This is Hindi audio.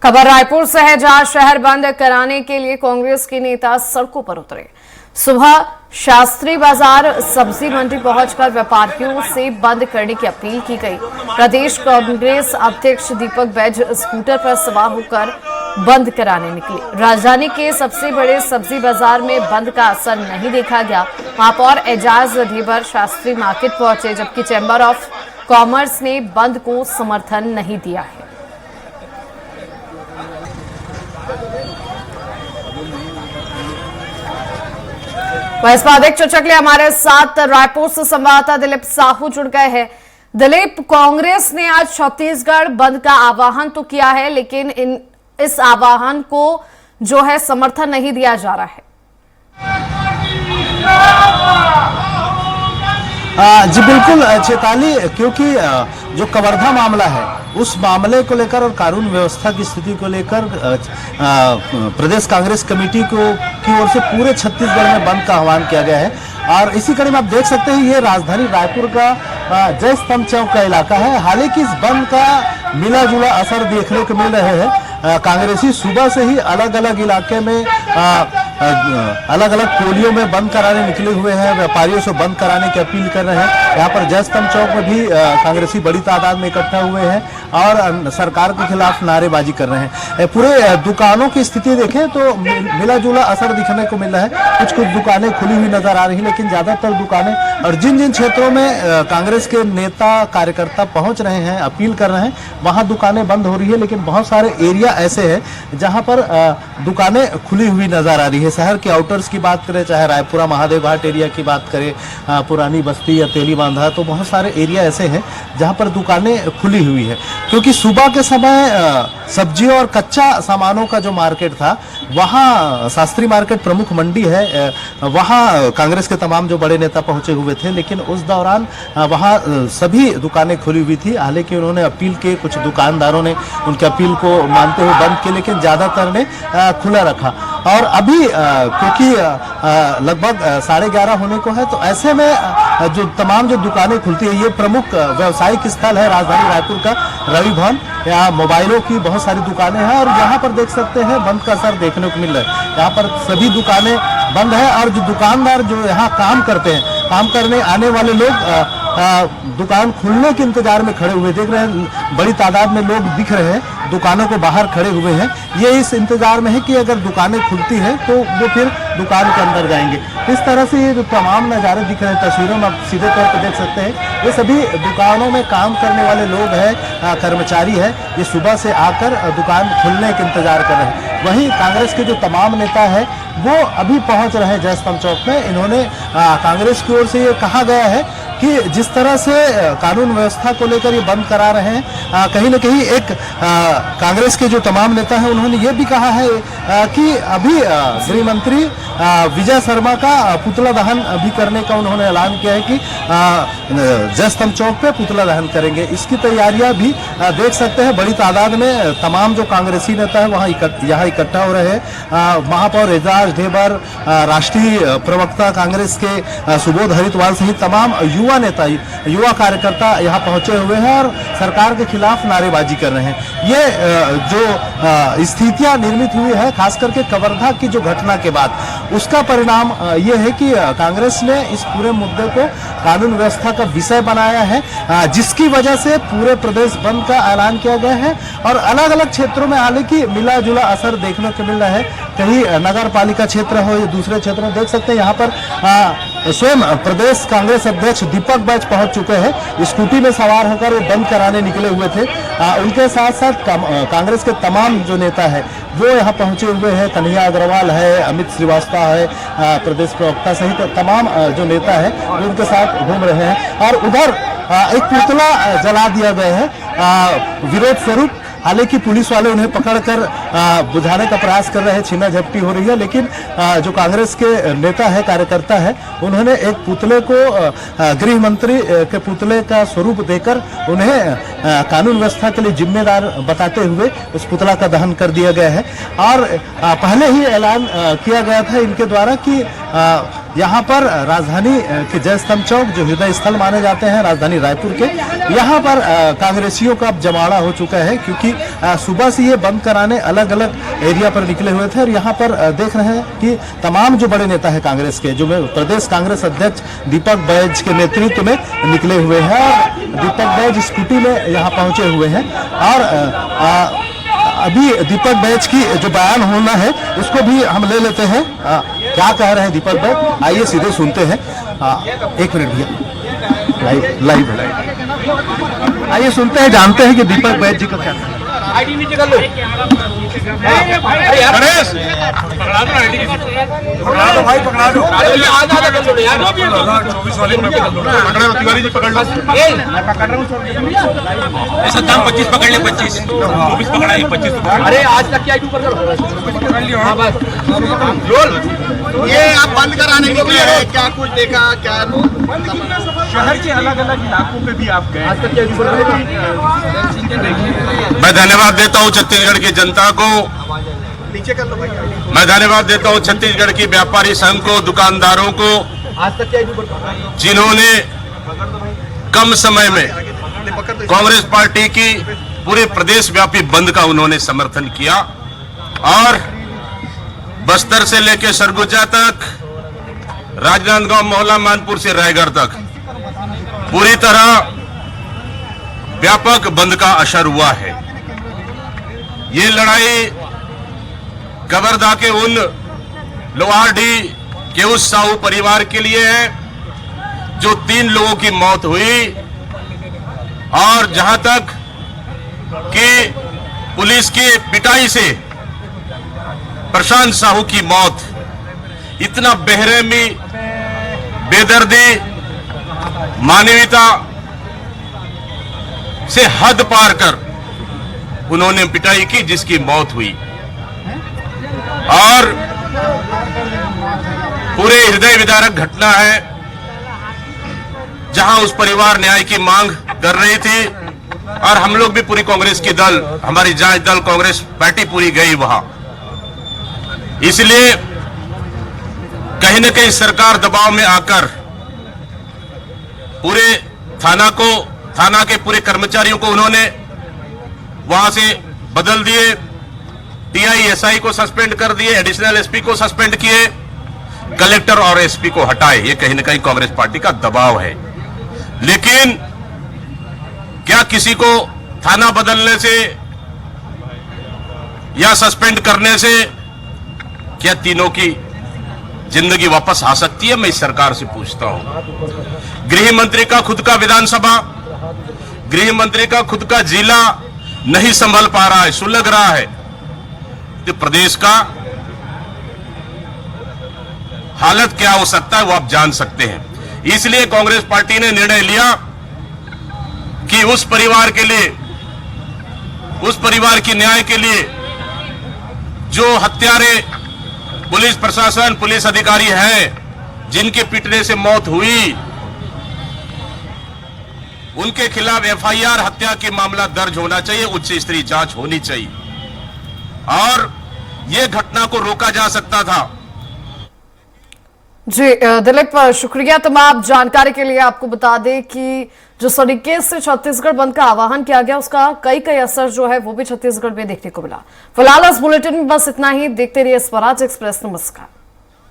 खबर रायपुर से है, जहां शहर बंद कराने के लिए कांग्रेस के नेता सड़कों पर उतरे। सुबह शास्त्री बाजार सब्जी मंडी पहुंचकर व्यापारियों से बंद करने की अपील की गई। प्रदेश कांग्रेस अध्यक्ष दीपक बैज स्कूटर पर सवार होकर बंद कराने निकले। राजधानी के सबसे बड़े सब्जी बाजार में बंद का असर नहीं देखा गया। महापौर एजाज ढेबर शास्त्री मार्केट पहुंचे, जबकि चैंबर ऑफ कॉमर्स ने बंद को समर्थन नहीं दिया है। वह इस पर अधिक चर्चा के लिए हमारे साथ रायपुर से संवाददाता दिलीप साहू जुड़ गए हैं। दिलीप, कांग्रेस ने आज छत्तीसगढ़ बंद का आह्वान तो किया है, लेकिन इस आह्वान को जो है समर्थन नहीं दिया जा रहा है। जी बिल्कुल चेताली, क्योंकि जो कवर्धा मामला है उस मामले को लेकर और कानून व्यवस्था की स्थिति को लेकर प्रदेश कांग्रेस कमेटी की ओर से पूरे छत्तीसगढ़ में बंद का आह्वान किया गया है। और इसी कड़ी में आप देख सकते हैं, ये राजधानी रायपुर का जय स्तंभ चौक का इलाका है। हालांकि इस बंद का मिला जुला असर देखने को मिल रहे हैं। कांग्रेसी सुबह से ही अलग अलग इलाके में अलग अलग टोलियों में बंद कराने निकले हुए हैं, व्यापारियों से बंद कराने की अपील कर रहे हैं। यहाँ पर जय स्तंभ चौक में भी कांग्रेसी बड़ी तादाद में इकट्ठा हुए हैं और सरकार के खिलाफ नारेबाजी कर रहे हैं। पूरे दुकानों की स्थिति देखें तो मिला जुला असर दिखने को मिल रहा है। कुछ दुकानें खुली हुई नजर आ रही हैं, लेकिन ज्यादातर दुकानें और जिन जिन क्षेत्रों में कांग्रेस के नेता कार्यकर्ता पहुंच रहे हैं, अपील कर रहे हैं, वहां दुकानें बंद हो रही है। लेकिन बहुत सारे एरिया ऐसे हैं जहां पर दुकानें खुली हुई नजर आ रही है। शहर के आउटर्स की बात करें, चाहे रायपुरा महादेव घाट एरिया की बात करें, पुरानी बस्ती या तेली बांधा, तो बहुत सारे एरिया ऐसे हैं जहां पर दुकानें खुली हुई है। क्योंकि सुबह के समय सब्जियों और कच्चा सामानों का जो मार्केट था, वहां शास्त्री मार्केट प्रमुख मंडी है, वहां कांग्रेस के तमाम जो बड़े नेता पहुंचे हुए थे। लेकिन उस दौरान वहां सभी दुकानें खुली हुई थी। हालांकि उन्होंने अपील की, कुछ दुकानदारों ने उनकी अपील को मानते हुए बंद किए, लेकिन ज्यादातर ने खुला रखा। और अभी क्योंकि लगभग 11:30 होने को है, तो ऐसे में जो तमाम जो दुकानें खुलती है, ये प्रमुख व्यावसायिक स्थल है राजधानी रायपुर का रवि भवन। यहाँ मोबाइलों की बहुत सारी दुकानें हैं और यहाँ पर देख सकते हैं बंद का असर देखने को मिल रहा है। यहाँ पर सभी दुकानें बंद है और जो दुकानदार जो यहाँ काम करते हैं, काम करने आने वाले लोग दुकान खुलने के इंतजार में खड़े हुए देख रहे हैं। बड़ी तादाद में लोग दिख रहे हैं, दुकानों को बाहर खड़े हुए हैं। ये इस इंतजार में है कि अगर दुकानें खुलती हैं तो वो फिर दुकान के अंदर जाएंगे। इस तरह से ये जो तमाम नज़ारे दिख रहे हैं तस्वीरों में, आप सीधे तौर पर देख सकते हैं, ये सभी दुकानों में काम करने वाले लोग हैं, कर्मचारी है। ये सुबह से आकर दुकान खुलने के इंतजार कर रहे हैं। वहीं कांग्रेस के जो तमाम नेता है वो अभी पहुंच रहे हैं जय स्तंभ चौक में। इन्होंने कांग्रेस की ओर से ये कहा गया है कि जिस तरह से कानून व्यवस्था को लेकर ये बंद करा रहे हैं, कहीं न कहीं एक कांग्रेस के जो तमाम नेता हैं उन्होंने ये भी कहा है कि अभी गृह मंत्री विजय शर्मा का पुतला दहन भी करने का उन्होंने ऐलान किया है कि जय स्तंभ चौक पे पुतला दहन करेंगे। इसकी तैयारियां भी देख सकते हैं। बड़ी तादाद में तमाम जो कांग्रेसी नेता है वहाँ यहाँ इकट्ठा हो रहे हैं। महापौर एजाज ढेबर, राष्ट्रीय प्रवक्ता कांग्रेस के सुबोध हरितवाल सहित तमाम युवा नेता, युवा कार्यकर्ता यहाँ पहुंचे हुए हैं और सरकार के खिलाफ नारेबाजी कर रहे हैं। ये जो स्थितियां निर्मित हुई है, खास करके कवर्धा की जो घटना के बाद, उसका परिणाम ये है कि कांग्रेस ने इस पूरे मुद्दे को कानून व्यवस्था का विषय बनाया है, जिसकी वजह से पूरे प्रदेश बंद का ऐलान किया गया है। और अलग अलग क्षेत्रों में हालांकि मिला जुला असर देखने को मिल रहा है। कहीं नगर पालिका क्षेत्र हो या दूसरे क्षेत्र में, देख सकते हैं यहाँ पर स्वयं प्रदेश कांग्रेस अध्यक्ष दीपक बैज पहुंच चुके हैं। स्कूटी में सवार होकर वो बंद कराने निकले हुए थे। उनके साथ साथ कांग्रेस के तमाम जो नेता है वो यहाँ पहुंचे हुए हैं। कन्हैया अग्रवाल है, अमित श्रीवास्तव है, प्रदेश प्रवक्ता सहित तमाम जो नेता है वो उनके साथ घूम रहे हैं। और उधर एक पुतला जला दिया गया है विरोध स्वरूप। हालांकि पुलिस वाले उन्हें पकड़कर बुझाने का प्रयास कर रहे हैं, छीना झपटी हो रही है। लेकिन जो कांग्रेस के नेता है, कार्यकर्ता है, उन्होंने एक पुतले को गृह मंत्री के पुतले का स्वरूप देकर उन्हें कानून व्यवस्था के लिए जिम्मेदार बताते हुए उस पुतला का दहन कर दिया गया है। और पहले ही ऐलान किया गया था इनके द्वारा कि यहाँ पर राजधानी के जयस्तंभ चौक, जो हृदय स्थल माने जाते हैं राजधानी रायपुर के, यहाँ पर कांग्रेसियों का अब जमावड़ा हो चुका है, क्योंकि सुबह से ये बंद कराने अलग अलग एरिया पर निकले हुए थे। और यहाँ पर देख रहे हैं कि तमाम जो बड़े नेता है कांग्रेस के, जो प्रदेश कांग्रेस अध्यक्ष दीपक बैज के नेतृत्व में निकले हुए हैं, और दीपक बैज स्कूटी में यहाँ पहुंचे हुए हैं। और अभी दीपक बैज की जो बयान होना है उसको भी हम ले लेते हैं। क्या कह रहे हैं दीपक बैज, आइए सीधे सुनते हैं। एक मिनट भैया, लाइव आइए सुनते हैं, जानते हैं कि दीपक बैज जी का क्या कहना है। आईडी नीचे कर लो। गणेश पकड़ा दो, आईडी पकड़ा दो भाई, पकड़ा दो। आधा आधा कर लो यार, 24 वाले में पकड़ लो, तिवारी जी पकड़ लो। मैं पकड़ रहा हूं, ऐसा दाम 25 पकड़ ले, 25 24 पकड़ा है, 25। अरे आज तक क्या ऊपर करो, पकड़ लियो। हां बस रोल। ये आप बंद कराने के लिए क्या कुछ देखा, क्या शहर के अलग अलग इलाकों पे भी आप गए, आज तक क्या ऊपर मैं धन्यवाद देता हूं छत्तीसगढ़ की जनता को, नीचे कर लो भाई। मैं धन्यवाद देता हूं छत्तीसगढ़ की व्यापारी संघ को, दुकानदारों को, आज तक क्या ऊपर जिन्होंने कम समय में कांग्रेस पार्टी की पूरे प्रदेश व्यापी बंद का उन्होंने समर्थन किया। और बस्तर से लेकर सरगुजा तक, राजनांदगांव, मोहला, मानपुर से रायगढ़ तक पूरी तरह व्यापक बंद का असर हुआ है। ये लड़ाई कवर्धा के उन लोहारडी के उस साहू परिवार के लिए है जो 3 लोगों की मौत हुई, और जहां तक कि पुलिस की पिटाई से प्रशांत साहू की मौत, इतना बेरहमी, बेदर्दी, मानवीयता से हद पार कर उन्होंने पिटाई की, जिसकी मौत हुई। और पूरे हृदय विदारक घटना है, जहां उस परिवार न्याय की मांग कर रही थी, और हम लोग भी पूरी कांग्रेस की दल, हमारी जांच दल कांग्रेस पार्टी पूरी गई वहां। इसलिए कहीं न कहीं सरकार दबाव में आकर पूरे थाना के पूरे कर्मचारियों को उन्होंने वहां से बदल दिए, टीआई एसआई को सस्पेंड कर दिए, एडिशनल एसपी को सस्पेंड किए, कलेक्टर और एसपी को हटाए। ये कहीं न कहीं कांग्रेस पार्टी का दबाव है। लेकिन क्या किसी को थाना बदलने से या सस्पेंड करने से क्या तीनों की जिंदगी वापस आ सकती है? मैं इस सरकार से पूछता हूं। गृह मंत्री का खुद का विधानसभा, गृह मंत्री का खुद का जिला नहीं संभल पा रहा है, सुलग रहा है, तो प्रदेश का हालत क्या हो सकता है वो आप जान सकते हैं। इसलिए कांग्रेस पार्टी ने निर्णय लिया कि उस परिवार के लिए, उस परिवार की न्याय के लिए जो हत्यारे पुलिस प्रशासन, पुलिस अधिकारी हैं, जिनके पिटने से मौत हुई, उनके खिलाफ एफआईआर, हत्या के मामला दर्ज होना चाहिए, उच्च स्तरीय जांच होनी चाहिए, और यह घटना को रोका जा सकता था। जी दिलीप, शुक्रिया तमाम जानकारी के लिए। आपको बता दें कि जो तरीके से छत्तीसगढ़ बंद का आह्वान किया गया, उसका कई असर जो है वो भी छत्तीसगढ़ में देखने को मिला। फिलहाल इस बुलेटिन में बस इतना ही। देखते रहिए स्वराज एक्सप्रेस। नमस्कार।